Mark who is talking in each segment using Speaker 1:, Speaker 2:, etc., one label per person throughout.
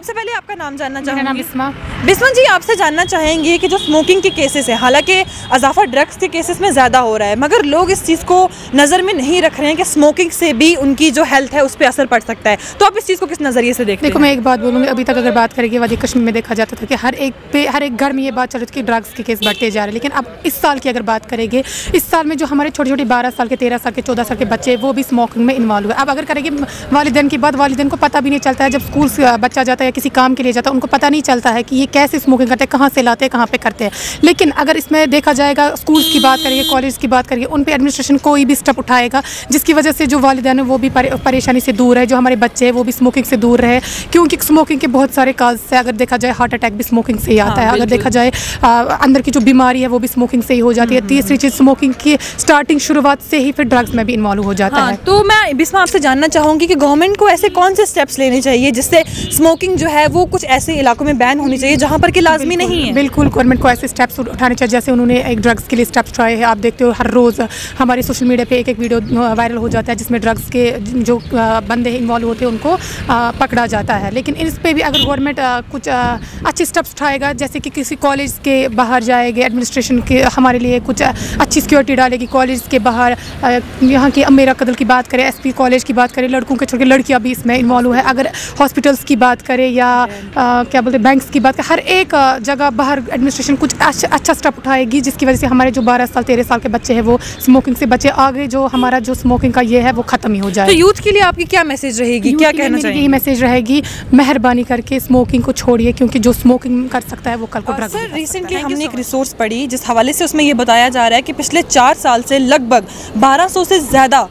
Speaker 1: सबसे पहले आपका नाम जानना
Speaker 2: मेरा नाम
Speaker 1: चाहूँगी। बिस्मा जी, आपसे जानना चाहेंगे कि जो स्मोकिंग के केसेस है, हालांकि इजाफा ड्रग्स के केसेस में ज़्यादा हो रहा है, मगर लोग इस चीज़ को नज़र में नहीं रख रहे हैं कि स्मोकिंग से भी उनकी जो हेल्थ है उस पर असर पड़ सकता है। तो आप इस चीज़ को किस नज़रिए से देखते हैं?
Speaker 2: देखो, मैं एक बात बोलूँगी, अभी तक अगर बात करेंगे वादी कश्मीर में देखा जाता था कि हर एक घर में ये बात चल रही थी कि ड्रग्स के केस बढ़ते जा रहे हैं। लेकिन अब इस साल की अगर बात करेंगे, इस साल में जो हमारे छोटे छोटे 12 साल के, 13 साल के, 14 साल के बच्चे वो भी स्मोकिंग में इन्वॉल्व हुए। अब अगर करेंगे वालिदैन की बात, वालिदैन को पता भी नहीं चलता है, जब स्कूल से बच्चा जाता है या किसी काम के लिए जाता है, उनको पता नहीं चलता है कि ये कैसे स्मोकिंग करते हैं, कहाँ से लाते हैं, कहाँ पे करते हैं। लेकिन अगर इसमें देखा जाएगा, स्कूल्स की बात करेंगे, कॉलेज की बात करेंगे, उन पर एडमिनिस्ट्रेशन कोई भी स्टेप उठाएगा जिसकी वजह से जो वालिदैन है वो भी परेशानी से दूर है, जो हमारे बच्चे हैं वो भी स्मोकिंग से दूर रहे, क्योंकि स्मोकिंग के बहुत सारे काज से, अगर देखा जाए हार्ट अटैक भी स्मोकिंग से ही आता है, अगर देखा जाए अंदर की जो बीमारी है वो भी स्मोकिंग से ही हो जाती है। तीसरी चीज़, स्मोकिंग की स्टार्टिंग शुरुआत से ही फिर ड्रग्स में भी इन्वॉल्व हो जाता है।
Speaker 1: तो मैं बिस्मा आपसे जानना चाहूँगी कि गवर्नमेंट को ऐसे कौन से स्टेप्स लेने चाहिए जिससे स्मोकिंग जो है वो कुछ ऐसे इलाकों में बैन होनी चाहिए जहाँ पर कि लाजमी नहीं है?
Speaker 2: बिल्कुल, गवर्नमेंट को ऐसे स्टेप्स उठाने चाहिए, जैसे उन्होंने एक ड्रग्स के लिए स्टेप्स उठाए हैं। आप देखते हो हर रोज़ हमारे सोशल मीडिया पे एक वीडियो वायरल हो जाता है जिसमें ड्रग्स के जो बंदे इन्वॉल्व होते हैं उनको पकड़ा जाता है। लेकिन इस पर भी अगर गवर्नमेंट कुछ अच्छे स्टेप्स उठाएगा, जैसे कि किसी कॉलेज के बाहर जाएंगे, एडमिनिस्ट्रेशन के हमारे लिए कुछ अच्छी सिक्योरिटी डालेगी कॉलेज के बाहर, यहाँ की अमेरा कदल की बात करें, SP कॉलेज की बात करें, लड़कों के छोड़ के लड़कियाँ भी इसमें इन्वॉल्व है। अगर हॉस्पिटल्स की बात करें या क्या बोलते हैं बैंक्स की बात करें, हर एक जगह बाहर एडमिनिस्ट्रेशन कुछ अच्छा स्टेप उठाएगी जिसकी वजह से हमारे जो 12 साल 13 साल के बच्चे हैं वो स्मोकिंग से बचे, आगे जो हमारा जो स्मोकिंग का ये है वो ख़त्म ही हो जाए।
Speaker 1: तो यूथ के लिए आपकी क्या मैसेज रहेगी, क्या कहना चाहिए?
Speaker 2: यही मैसेज रहेगी, मेहरबानी करके स्मोकिंग को छोड़िए, क्योंकि जो स्मोकिंग कर सकता है वो कल को ड्रग्स।
Speaker 1: सर, रिसेंटली हमने एक रिसोर्स पढ़ी जिस हवाले से उसमें ये बताया जा रहा है कि पिछले 4 साल से लगभग 1200 से ज़्यादा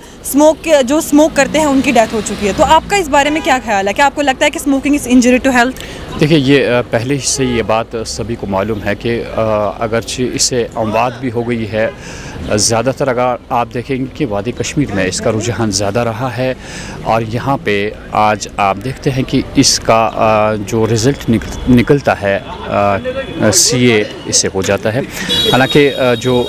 Speaker 1: जो स्मोक करते हैं उनकी डेथ हो चुकी है। तो आपका इस बारे में क्या ख्याल है? क्या आपको लगता है कि smoking is injury to health?
Speaker 3: देखिए, ये पहले से ये बात सभी को मालूम है कि अगरचे इससे अमवात भी हो गई है, ज़्यादातर अगर आप देखेंगे कि वादी कश्मीर में इसका रुझान ज़्यादा रहा है, और यहाँ पे आज आप देखते हैं कि इसका जो रिज़ल्ट निकलता है CA इससे हो जाता है। हालांकि जो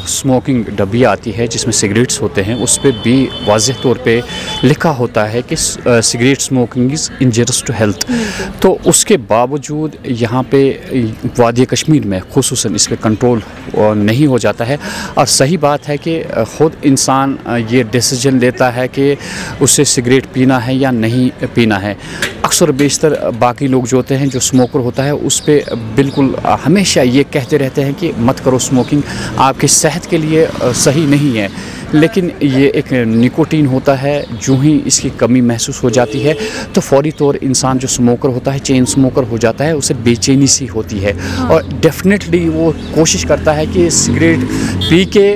Speaker 3: स्मोकिंग डब्बी आती है जिसमें सिगरेट्स होते हैं उस पर भी वाज़ेह तौर पे लिखा होता है कि cigarette smoking is injurious to health. तो उसके बावजूद यहाँ पे वादी कश्मीर में खुसूसन इस पर कंट्रोल नहीं हो जाता है। और सही बात है कि ख़ुद इंसान ये डिसीजन लेता है कि उसे सिगरेट पीना है या नहीं पीना है। अक्सर बेशतर बाकी लोग जो होते हैं, जो स्मोकर होता है, उस पर बिल्कुल हमेशा ये कहते रहते हैं कि मत करो स्मोकिंग, आपकी सेहत के लिए सही नहीं है। लेकिन ये एक निकोटीन होता है, जो ही इसकी कमी महसूस हो जाती है तो फौरी तौर इंसान जो स्मोकर होता है, चेन स्मोकर हो जाता है, उसे बेचैनी सी होती है और डेफिनेटली वो कोशिश करता है कि सिगरेट पी के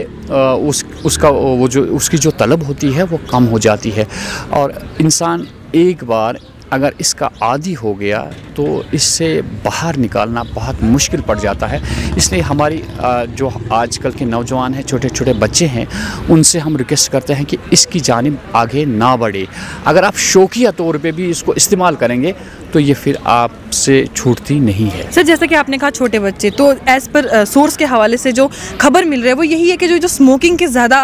Speaker 3: उसकी जो तलब होती है वो कम हो जाती है। और इंसान एक बार अगर इसका आदी हो गया तो इससे बाहर निकालना बहुत मुश्किल पड़ जाता है। इसलिए हमारी जो आजकल के नौजवान हैं, छोटे छोटे बच्चे हैं, उनसे हम रिक्वेस्ट करते हैं कि इसकी जानिब आगे ना बढ़े। अगर आप शौकिया तौर पे भी इसको इस्तेमाल करेंगे तो ये फिर आपसे छूटती नहीं है।
Speaker 1: सर, जैसा कि आपने कहा छोटे बच्चे, तो एज़ पर सोर्स के हवाले से जो खबर मिल रहा है वो यही है कि जो स्मोकिंग के ज़्यादा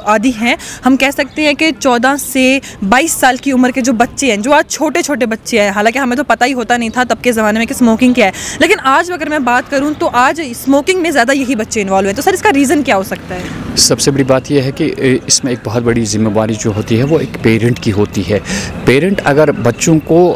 Speaker 1: आदी हैं, हम कह सकते हैं कि 14 से 22 साल की उम्र के जो बच्चे हैं, जो आज छोटे छोटे बच्चे हैं, हालांकि हमें तो पता ही होता नहीं था तब के ज़माने में कि स्मोकिंग क्या है, लेकिन आज अगर मैं बात करूँ तो आज स्मोकिंग में ज़्यादा यही बच्चे इन्वॉल्व हैं। तो सर, इसका रीज़न क्या हो सकता है?
Speaker 3: सबसे बड़ी बात यह है कि इसमें एक बहुत बड़ी जिम्मेवारी जो होती है वो एक पेरेंट की होती है। पेरेंट अगर बच्चों को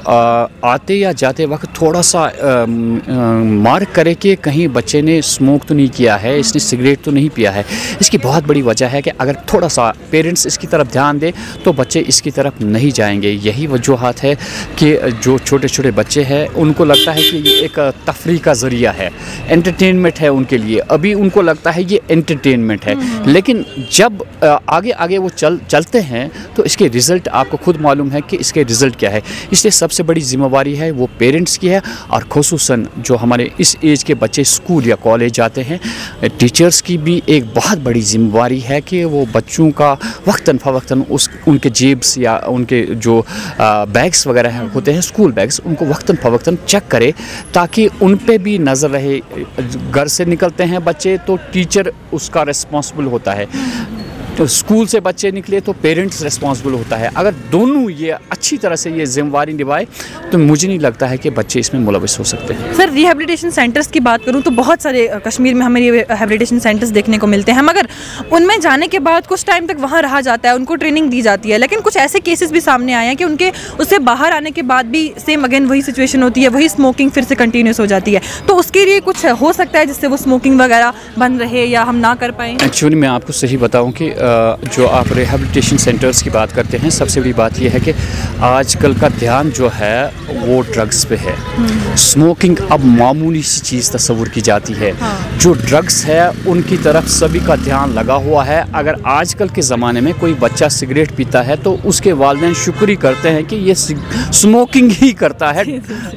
Speaker 3: आते या जाते वक्त थोड़ा सा मार्क करे कि कहीं बच्चे ने स्मोक तो नहीं किया है, इसने सिगरेट तो नहीं पिया है, इसकी बहुत बड़ी वजह है कि अगर थोड़ा सा पेरेंट्स इसकी तरफ ध्यान दें तो बच्चे इसकी तरफ नहीं जाएंगे। यही वजूहात है कि जो छोटे छोटे बच्चे हैं उनको लगता है कि ये एक तफरीह का ज़रिया है, एंटरटेनमेंट है उनके लिए, अभी उनको लगता है ये एंटरटेनमेंट है। लेकिन जब आगे आगे वो चलते हैं तो इसके रिज़ल्ट आपको खुद मालूम है कि इसके रिज़ल्ट क्या है। इसलिए सबसे बड़ी जिम्मेवारी है वो पेरेंट्स की है, और खुसूसन जो हमारे इस एज के बच्चे स्कूल या कॉलेज जाते हैं, टीचर्स की भी एक बहुत बड़ी जिम्मेवारी है कि वो बच्चों का वक्तन फ़वक्तन उनके जेब्स या उनके जो बैग्स वगैरह होते हैं, स्कूल बैग्स, उनको वक्तन फ़वक्तन चेक करे ताकि उन पे भी नज़र रहे। घर से निकलते हैं बच्चे तो टीचर उसका रिस्पॉन्सिबल होता है। तो स्कूल से बच्चे निकले तो पेरेंट्स रिस्पॉन्सिबल होता है। अगर दोनों ये अच्छी तरह से ये जिम्मेवारी निभाए तो मुझे नहीं लगता है कि बच्चे इसमें मुलविस हो सकते हैं।
Speaker 1: सर, रिहेबिलिटेशन सेंटर्स की बात करूं तो बहुत सारे कश्मीर में हमें रिहेबिलिटेशन सेंटर्स देखने को मिलते हैं, मगर उनमें जाने के बाद कुछ टाइम तक वहां रहा जाता है, उनको ट्रेनिंग दी जाती है, लेकिन कुछ ऐसे केसेस भी सामने आए हैं कि उनके उससे बाहर आने के बाद भी सेम अगेन वही सिचुएशन होती है, वही स्मोकिंग फिर से कंटिन्यूस हो जाती है। तो उसके लिए कुछ हो सकता है जिससे वो स्मोकिंग वगैरह बंद रहे या हम ना कर पाएँ?
Speaker 3: एक्चुअली मैं आपको सही बताऊं कि जो आप रिहेबिलिटेशन सेंटर्स की बात करते हैं, सबसे बड़ी बात यह है कि आजकल का ध्यान जो है वो ड्रग्स पे है। स्मोकिंग अब मामूली सी चीज़ तस्वुर की जाती है। जो ड्रग्स है उनकी तरफ सभी का ध्यान लगा हुआ है। अगर आजकल के ज़माने में कोई बच्चा सिगरेट पीता है तो उसके वालिदैन शुक्र करते हैं कि ये स्मोकिंग ही करता है,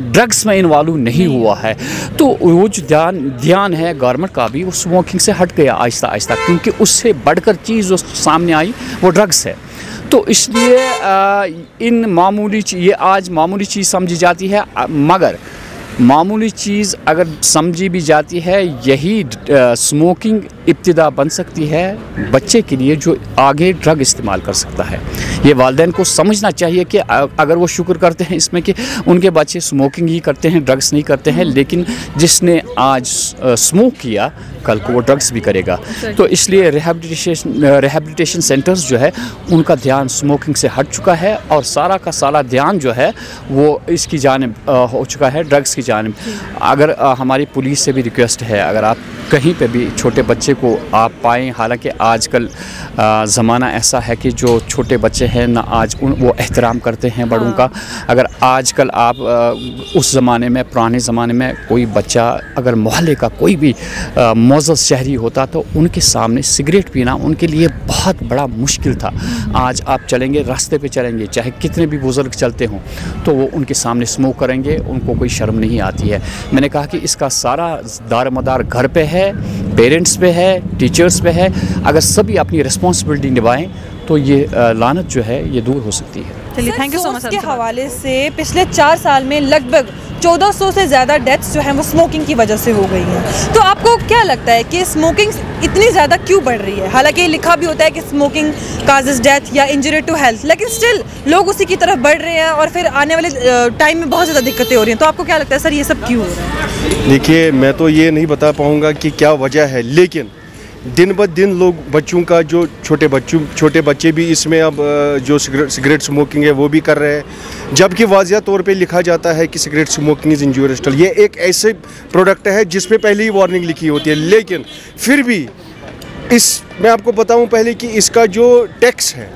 Speaker 3: ड्रग्स में इन्वॉल्व नहीं हुआ है। तो वो जो ध्यान है गवर्नमेंट का भी वो स्मोकिंग से हट गया आहिस्ता आहिस्ता, क्योंकि उससे बढ़कर चीज़ जो सामने आई वो ड्रग्स है। तो इसलिए ये आज मामूली चीज़ समझी जाती है, मगर मामूली चीज़ अगर समझी भी जाती है, यही स्मोकिंग इब्तिदा बन सकती है बच्चे के लिए जो आगे ड्रग इस्तेमाल कर सकता है। ये वालिदैन को समझना चाहिए कि अगर वो शुक्र करते हैं इसमें कि उनके बच्चे स्मोकिंग ही करते हैं, ड्रग्स नहीं करते हैं, लेकिन जिसने आज स्मोक किया कल को वो ड्रग्स भी करेगा। तो इसलिए रिहेबिलिटेशन सेंटर्स जो है उनका ध्यान स्मोकिंग से हट चुका है और सारा का सारा ध्यान जो है वो इसकी जानिब हो चुका है, ड्रग्स की जानिब। अगर हमारी पुलिस से भी रिक्वेस्ट है, अगर आप कहीं पे भी छोटे बच्चे को आप पाएँ, हालांकि आजकल ज़माना ऐसा है कि जो छोटे बच्चे हैं ना आज वो एहतराम करते हैं बड़ों का। अगर आजकल आप उस ज़माने में, पुराने ज़माने में कोई बच्चा अगर मोहल्ले का कोई भी मोअज़्ज़ज़ शहरी होता तो उनके सामने सिगरेट पीना उनके लिए बहुत बड़ा मुश्किल था। आज आप चलेंगे, रास्ते पे चलेंगे, चाहे कितने भी बुज़ुर्ग चलते हों, तो वो उनके सामने स्मोक करेंगे, उनको कोई शर्म नहीं आती है। मैंने कहा कि इसका सारा दारोमदार घर पे है, पेरेंट्स पे है, टीचर्स पे है। अगर सभी अपनी रिस्पॉन्सिबिलिटी निभाएं तो ये लानत जो है ये दूर हो सकती है।
Speaker 1: चलिए, थैंक यू सो मच। के हवाले से पिछले 4 साल में लगभग 1400 से ज़्यादा डेथ्स जो हैं वो स्मोकिंग की वजह से हो गई हैं। तो आपको क्या लगता है कि स्मोकिंग इतनी ज़्यादा क्यों बढ़ रही है? हालांकि लिखा भी होता है कि स्मोकिंग काजेस डेथ या इंजरी टू हेल्थ, लेकिन स्टिल लोग उसी की तरफ बढ़ रहे हैं और फिर आने वाले टाइम में बहुत ज़्यादा दिक्कतें हो रही हैं। तो आपको क्या लगता है सर, ये सब क्यों हो रहा है?
Speaker 4: देखिए, मैं तो ये नहीं बता पाऊँगा कि क्या वजह है, लेकिन दिन ब दिन लोग बच्चों का जो छोटे बच्चे भी इसमें अब जो सिगरेट स्मोकिंग है वो भी कर रहे हैं, जबकि वाज़िया तौर पे लिखा जाता है कि सिगरेट स्मोकिंग इज़ इंजूरियस। ये एक ऐसे प्रोडक्ट है जिस पे पहले ही वार्निंग लिखी होती है, लेकिन फिर भी मैं आपको बताऊं पहले कि इसका जो टैक्स है,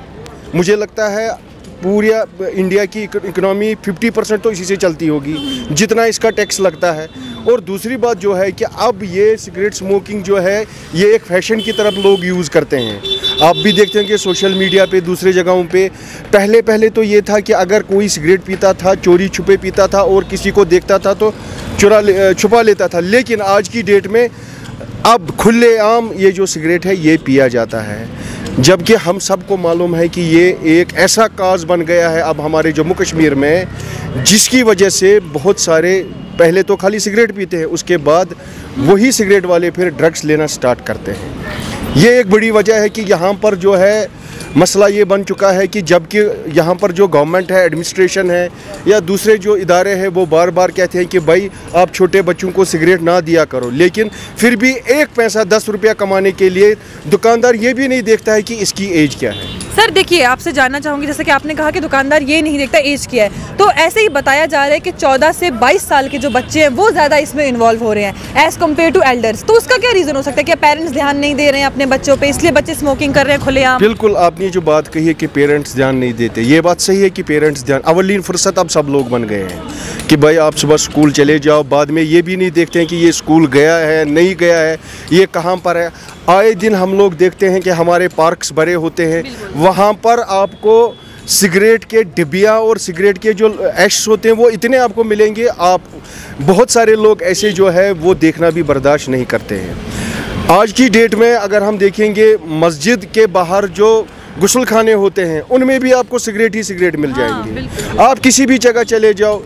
Speaker 4: मुझे लगता है पूरी इंडिया की इकोनॉमी 50% तो इसी से चलती होगी जितना इसका टैक्स लगता है। और दूसरी बात जो है कि अब ये सिगरेट स्मोकिंग जो है ये एक फैशन की तरफ लोग यूज़ करते हैं। आप भी देखते हैं कि सोशल मीडिया पे, दूसरे जगहों पे पहले तो ये था कि अगर कोई सिगरेट पीता था, चोरी छुपे पीता था और किसी को देखता था तो छुपा लेता था, लेकिन आज की डेट में अब खुलेआम ये जो सिगरेट है ये पिया जाता है, जबकि हम सबको मालूम है कि ये एक ऐसा काज बन गया है अब हमारे जम्मू कश्मीर में, जिसकी वजह से बहुत सारे पहले तो खाली सिगरेट पीते हैं, उसके बाद वही सिगरेट वाले फिर ड्रग्स लेना स्टार्ट करते हैं। ये एक बड़ी वजह है कि यहाँ पर जो है मसला ये बन चुका है कि जबकि यहाँ पर जो गवर्नमेंट है, एडमिनिस्ट्रेशन है या दूसरे जो इदारे हैं वो बार बार कहते हैं कि भाई आप छोटे बच्चों को सिगरेट ना दिया करो, लेकिन फिर भी एक पैसा 10 रुपया कमाने के लिए दुकानदार ये भी नहीं देखता है कि इसकी एज क्या है।
Speaker 1: सर देखिए, आपसे जानना चाहूँगी, जैसे कि आपने कहा कि दुकानदार ये नहीं देखता एज क्या है, तो ऐसे ही बताया जा रहा है कि 14 से 22 साल के जो बच्चे हैं वो ज़्यादा इसमें इन्वॉल्व हो रहे हैं एज़ कम्पेयर टू एल्डर्स। तो उसका क्या रीज़न हो सकता है? क्या पेरेंट्स ध्यान नहीं दे रहे हैं अपने बच्चों पे, इसलिए बच्चे स्मोकिंग कर रहे हैं खुलेआम?
Speaker 4: बिल्कुल, आपने जो बात कही है कि पेरेंट्स ध्यान नहीं देते, ये बात सही है कि पेरेंट्स ध्यान, अवलीन फुर्सत अब सब लोग बन गए हैं कि भाई आप सुबह स्कूल चले जाओ, बाद में ये भी नहीं देखते हैं कि ये स्कूल गया है नहीं गया है, ये कहाँ पर है। आए दिन हम लोग देखते हैं कि हमारे पार्क्स भरे होते हैं, वहाँ पर आपको सिगरेट के डिब्बियाँ और सिगरेट के जो एश होते हैं वो इतने आपको मिलेंगे, आप बहुत सारे लोग ऐसे जो है वो देखना भी बर्दाश्त नहीं करते हैं। आज की डेट में अगर हम देखेंगे मस्जिद के बाहर जो गुस्ल खाने होते हैं, उनमें भी आपको सिगरेट ही सिगरेट मिल जाएंगे। आप किसी भी जगह चले जाओ,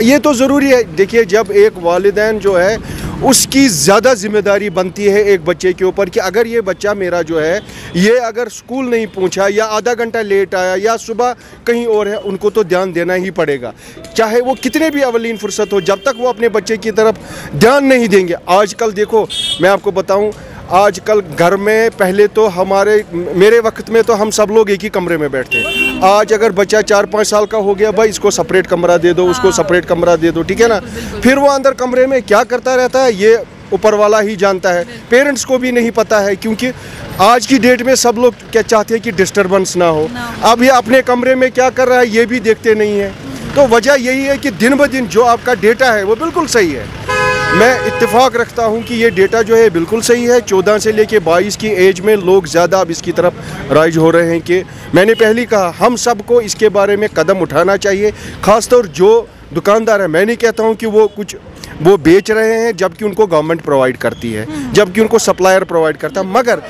Speaker 4: ये तो ज़रूरी है। देखिए, जब एक वालिदैन जो है उसकी ज़्यादा जिम्मेदारी बनती है एक बच्चे के ऊपर कि अगर ये बच्चा मेरा जो है ये अगर स्कूल नहीं पहुंचा या आधा घंटा लेट आया या सुबह कहीं और है, उनको तो ध्यान देना ही पड़ेगा, चाहे वो कितने भी अवलीन फुर्सत हो। जब तक वो अपने बच्चे की तरफ ध्यान नहीं देंगे, आजकल देखो मैं आपको बताऊं, आजकल घर में पहले तो मेरे वक्त में तो हम सब लोग एक ही कमरे में बैठते हैं। आज अगर बच्चा 4-5 साल का हो गया, भाई इसको सेपरेट कमरा दे दो, उसको सेपरेट कमरा दे दो, ठीक है ना। फिर वो अंदर कमरे में क्या करता रहता है ये ऊपर वाला ही जानता है, पेरेंट्स को भी नहीं पता है, क्योंकि आज की डेट में सब लोग क्या चाहते हैं कि डिस्टर्बेंस ना हो। अब ये अपने कमरे में क्या कर रहा है ये भी देखते नहीं है। तो वजह यही है कि दिन ब दिन जो आपका डेटा है वो बिल्कुल सही है। मैं इत्तेफाक रखता हूं कि ये डेटा जो है बिल्कुल सही है। 14 से लेके 22 की एज में लोग ज़्यादा अब इसकी तरफ राइज हो रहे हैं कि मैंने पहले कहा हम सबको इसके बारे में कदम उठाना चाहिए। ख़ासतौर जो दुकानदार है, मैं नहीं कहता हूं कि वो बेच रहे हैं जबकि उनको गवर्नमेंट प्रोवाइड करती है, जबकि उनको सप्लायर प्रोवाइड करता है, मगर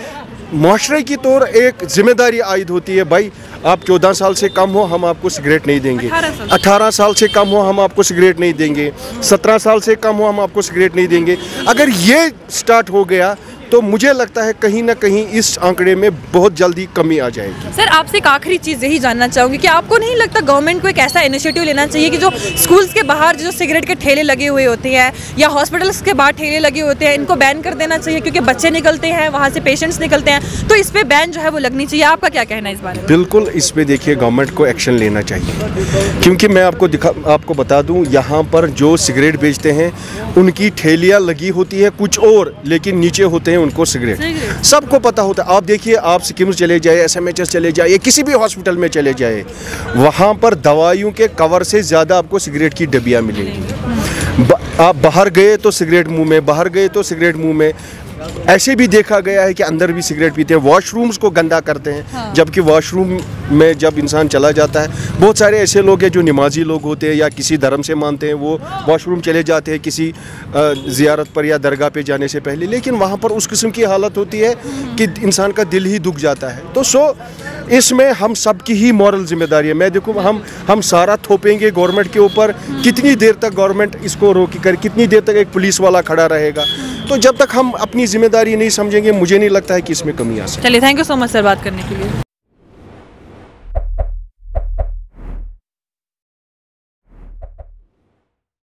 Speaker 4: माशरे की तौर एक जिम्मेदारी आयद होती है। भाई आप 14 साल से कम हो हम आपको सिगरेट नहीं देंगे, 18 साल से कम हो हम आपको सिगरेट नहीं देंगे, 17 साल से कम हो हम आपको सिगरेट नहीं देंगे। अगर ये स्टार्ट हो गया तो मुझे लगता है कहीं ना कहीं इस आंकड़े में बहुत जल्दी कमी आ जाएगी।
Speaker 1: सर, आपसे एक आखिरी चीज़ यही जानना चाहूँगी कि आपको नहीं लगता गवर्नमेंट को एक ऐसा इनिशिएटिव लेना चाहिए कि जो स्कूल्स के बाहर जो सिगरेट के ठेले लगे हुए होते हैं या हॉस्पिटल्स के बाहर ठेले लगे होते हैं, इनको बैन कर देना चाहिए, क्योंकि बच्चे निकलते हैं वहाँ से, पेशेंट्स निकलते हैं, तो इस पर बैन जो है वो लगनी चाहिए। आपका क्या कहना है इस बारे में?
Speaker 4: बिल्कुल, इस पर देखिए गवर्नमेंट को एक्शन लेना चाहिए, क्योंकि मैं आपको बता दूं, यहाँ पर जो सिगरेट बेचते हैं उनकी ठेलियाँ लगी होती है कुछ और, लेकिन नीचे होते हैं उनको सिगरेट, सबको पता होता है। आप देखिए, आप सिक्किम चले जाए, SMHS चले जाए, किसी भी हॉस्पिटल में चले जाए, वहाँ पर दवाइयों के कवर से ज़्यादा आपको सिगरेट की डब्बियाँ मिलेंगी। आप बाहर गए तो सिगरेट मुंह में, बाहर गए तो सिगरेट मुंह में। ऐसे भी देखा गया है कि अंदर भी सिगरेट पीते हैं, वॉशरूम्स को गंदा करते हैं। हाँ। जबकि वॉशरूम में जब इंसान चला जाता है, बहुत सारे ऐसे लोग हैं जो नमाजी लोग होते हैं या किसी धर्म से मानते हैं, वो वॉशरूम चले जाते हैं किसी ज़ियारत पर या दरगाह पे जाने से पहले, लेकिन वहाँ पर उस किस्म की हालत होती है कि इंसान का दिल ही दुख जाता है। तो इसमें हम सब की ही मॉरल जिम्मेदारी है। मैं देखूँ, हम सारा थोपेंगे गवर्नमेंट के ऊपर, कितनी देर तक गवर्नमेंट इसको रोकी कर, कितनी देर तक एक पुलिस वाला खड़ा रहेगा। तो जब तक हम अपनी जिम्मेदारी नहीं समझेंगे, मुझे नहीं लगता है कि इसमें कमी आ सकती है।
Speaker 1: चलिए, thank you so much sir बात करने के लिए।